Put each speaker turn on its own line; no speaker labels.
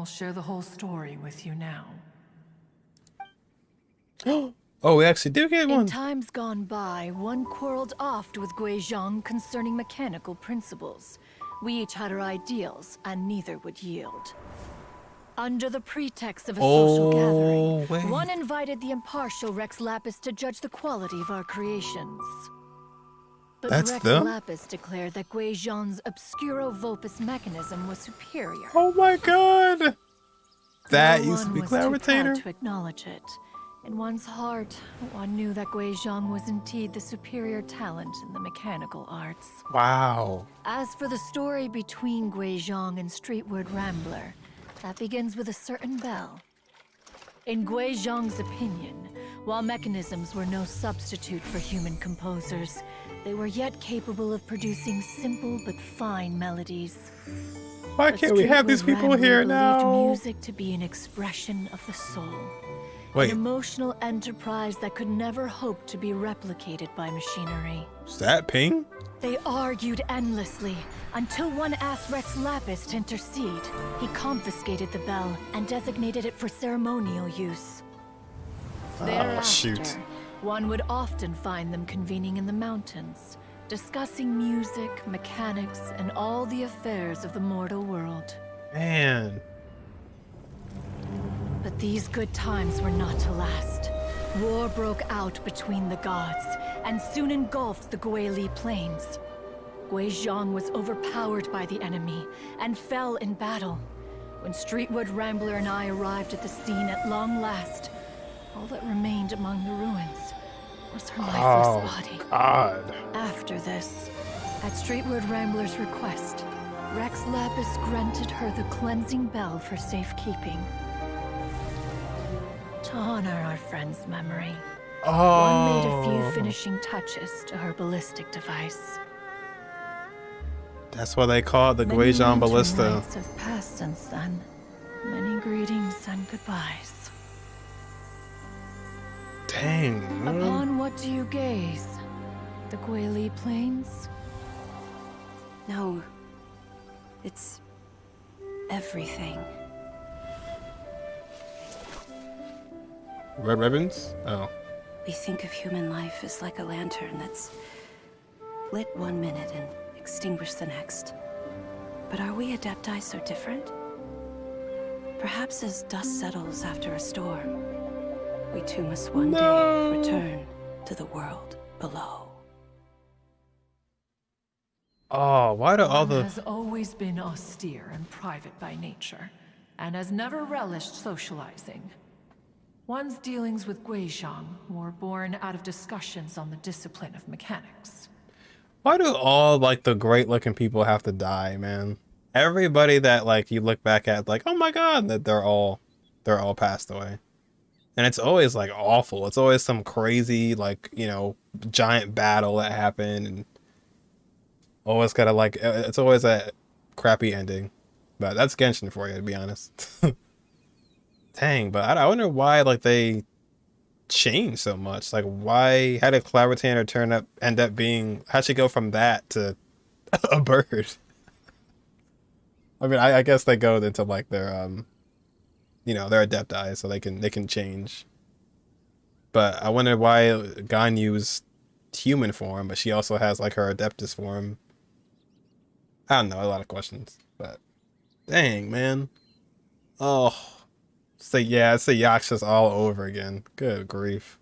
will share the whole story with you now.
Oh, we actually do get one.
In times gone by, one quarreled oft with Guizhong concerning mechanical principles. We each had our ideals, and neither would yield. Under the pretext of a social gathering, one invited the impartial Rex Lapis to judge the quality of our creations. But Rex Lapis declared that Guizhong's Obscuro Vulpus mechanism was superior.
Oh my god! That used to be
Clavitator. No one was too proud
Clavitator?
to acknowledge it. In one's heart, one knew that Guizhong was indeed the superior talent in the mechanical arts.
Wow.
As for the story between Guizhong and Streetward Rambler, that begins with a certain bell. In Guizhong's opinion, while mechanisms were no substitute for human composers, they were yet capable of producing simple but fine melodies.
Why can't we have these people here now?
Music to be an expression of the soul.
Wait.
An emotional enterprise that could never hope to be replicated by machinery.
Is that Ping?
They argued endlessly, until one asked Rex Lapis to intercede. He confiscated the bell and designated it for ceremonial use. Thereafter,
shoot.
one would often find them convening in the mountains, discussing music, mechanics, and all the affairs of the mortal world.
Man.
But these good times were not to last. War broke out between the gods, and soon engulfed the Guili plains. Guizhong was overpowered by the enemy, and fell in battle. When Streetwood Rambler and I arrived at the scene at long last, all that remained among the ruins was her lifeless body.
God.
After this, at Streetwood Rambler's request, Rex Lapis granted her the cleansing bell for safekeeping. To honor our friend's memory, one made a few finishing touches to her ballistic device.
That's why they call it the Guizhong Ballista.
Many nights have passed since then. Many greetings and goodbyes.
Dang.
Upon what do you gaze? The Guili Plains?
No. It's everything.
Red ribbons? Oh.
We think of human life as like a lantern that's lit one minute and extinguished the next. But are we Adepti so different? Perhaps as dust settles after a storm, we too must one day return to the world below.
Oh, why do all the...
One has always been austere and private by nature, and has never relished socializing. One's dealings with Guizhong were born out of discussions on the discipline of mechanics.
Why do all, like, the great-looking people have to die, man? Everybody that, like, you look back at, like, oh my god, that they're all passed away. And it's always, like, awful. It's always some crazy, like, you know, giant battle that happened, and always gotta, like, it's always a crappy ending. But that's Genshin for you, to be honest. Dang, but I wonder why, like, they changed so much. Like, why, how did Clavitator end up being, how'd she go from that to a bird? I mean, I guess they go into, like, their, you know, their Adepti, so they can change. But I wonder why Ganyu's human form, but she also has, like, her Adeptus form. I don't know, a lot of questions, but dang, man. Oh. So yeah, it's the Yakshas all over again. Good grief.